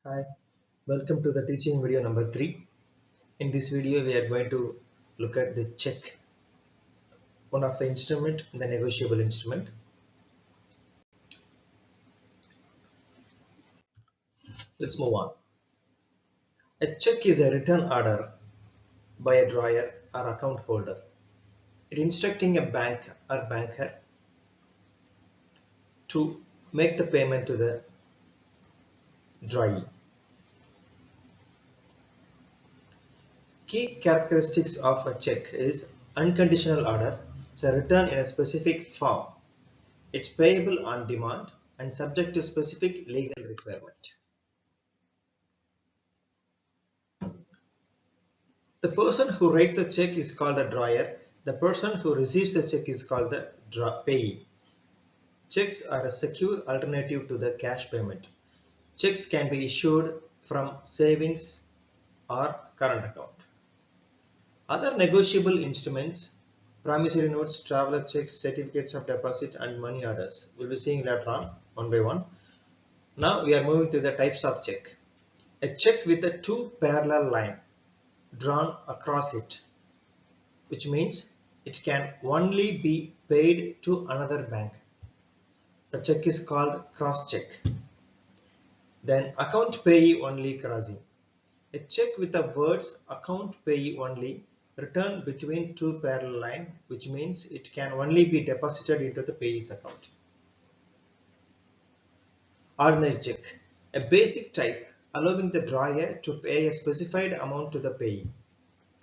Hi, welcome to the teaching video number 3. In this video, we are going to look at the check, one of the instrument, the negotiable instrument. Let's move on. A check is a written order by a drawer or account holder. It instructing a bank or banker to make the payment to the drawee. Key characteristics of a check is unconditional order. It's a return in a specific form. It's payable on demand and subject to specific legal requirement. The person who writes a check is called a drawer. The person who receives the check is called the payee. Checks are a secure alternative to the cash payment. Checks can be issued from savings or current account. Other negotiable instruments, promissory notes, traveler checks, certificates of deposit, and money orders. We'll be seeing later on, one by one. Now we are moving to the types of check. A check with a two parallel line drawn across it, which means it can only be paid to another bank. The check is called cross check. Then account payee only crossing. A check with the words account payee only written between two parallel lines, which means it can only be deposited into the payee's account. Ordinary check. A basic type allowing the drawer to pay a specified amount to the payee.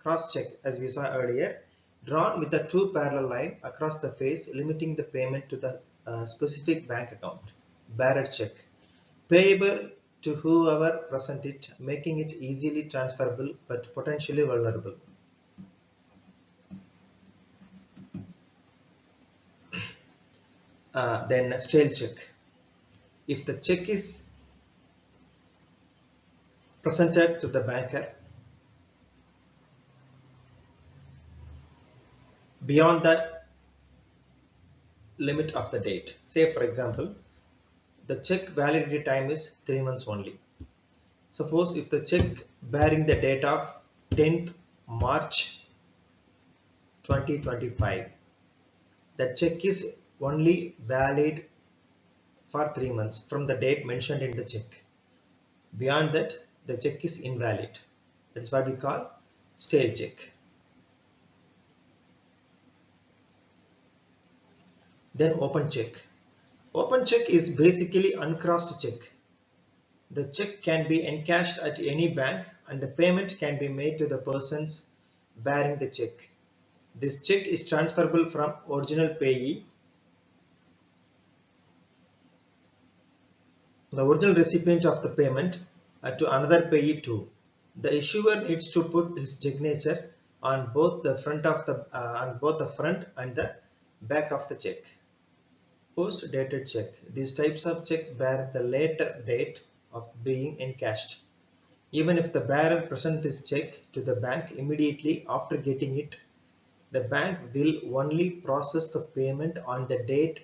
Cross check, as we saw earlier, drawn with a two parallel line across the face, limiting the payment to the specific bank account. Bearer check, payable to whoever present it, making it easily transferable but potentially vulnerable. Then stale check. If the check is presented to the banker beyond the limit of the date, say for example, the check validity time is 3 months only. Suppose if the check bearing the date of 10th March 2025, the check is only valid for 3 months from the date mentioned in the check. Beyond that, the check is invalid. That is what we call stale check. Then open check. Open check is basically uncrossed check. The check can be encashed at any bank and the payment can be made to the persons bearing the check. This check is transferable from original payee, the original recipient of the payment, to another payee too. The issuer needs to put his signature on both the front and the back of the check. Post dated check. These types of check bear the later date of being encashed. Even if the bearer presents this check to the bank immediately after getting it, the bank will only process the payment on the date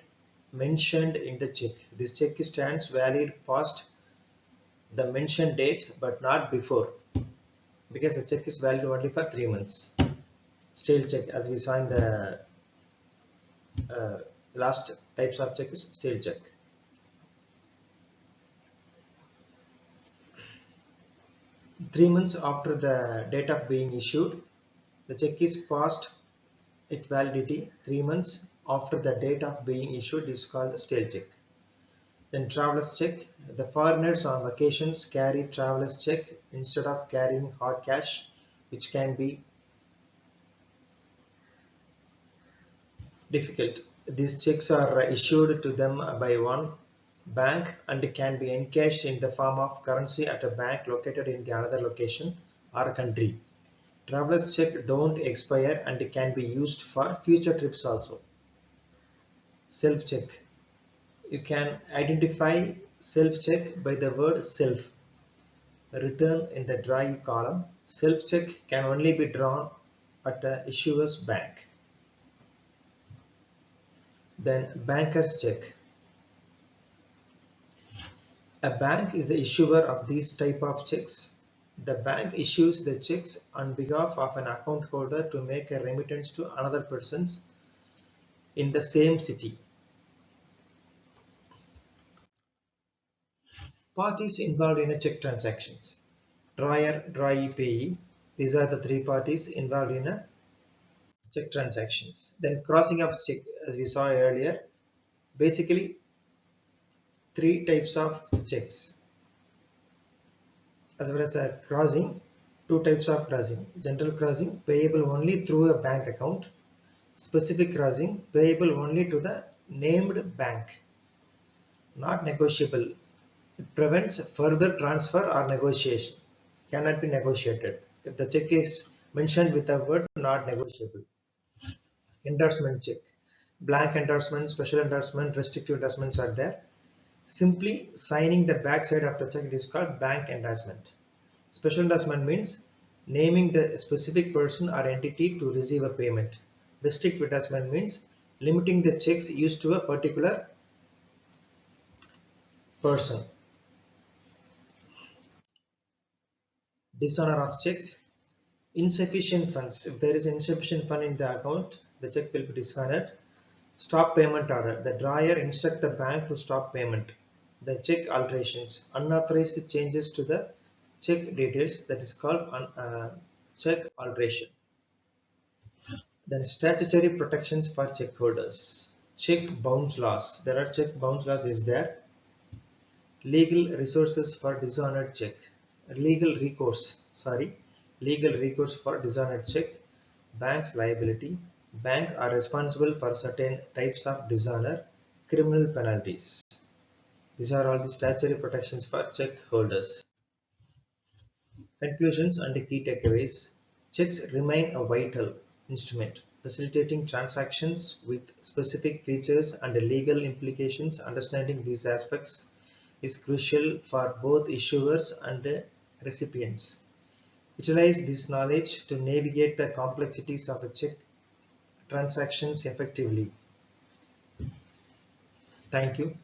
mentioned in the check. This check stands valid past the mentioned date but not before, because the check is valid only for 3 months. Stale check, as we saw in the last types of check, is stale check. Three months after the date of being issued, the check is past its validity. 3 months after the date of being issued is called the stale check. Then traveler's check. The foreigners on vacations carry traveler's check instead of carrying hard cash, which can be difficult. These checks are issued to them by one bank and can be encashed in the form of currency at a bank located in the another location or country. Traveler's check don't expire and can be used for future trips also. Self-check. You can identify self-check by the word self written in the drawee column. Self-check can only be drawn at the issuer's bank. Then banker's check. A bank is the issuer of these type of checks. The bank issues the checks on behalf of an account holder to make a remittance to another persons in the same city. Parties involved in a check transactions. Drawer, drawee, payee. These are the three parties involved in a check transactions. Then crossing of check, as we saw earlier, basically three types of checks. As far as crossing, two types of crossing. General crossing, payable only through a bank account. Specific crossing, payable only to the named bank. Not negotiable. It prevents further transfer or negotiation. Cannot be negotiated. If the check is mentioned with the word not negotiable. Endorsement check. Blank endorsement, special endorsement, restrictive endorsements are there. Simply signing the back side of the check is called blank endorsement. Special endorsement means naming the specific person or entity to receive a payment. Restrictive endorsement means limiting the checks used to a particular person. Dishonor of check. Insufficient funds. If there is insufficient fund in the account, the check will be dishonored. Stop payment order. The drawer instructs the bank to stop payment. The check alterations. Unauthorized changes to the check details, that is called check alteration. Then statutory protections for check holders. Check bounce laws. There are check bounce laws is there. Legal resources for dishonored check. Legal recourse for dishonored check. Bank's liability. Banks are responsible for certain types of dishonor. Criminal penalties. These are all the statutory protections for check holders. Conclusions and key takeaways. Checks remain a vital instrument facilitating transactions with specific features and legal implications. Understanding these aspects is crucial for both issuers and recipients. Utilize this knowledge to navigate the complexities of a check transactions effectively. Thank you.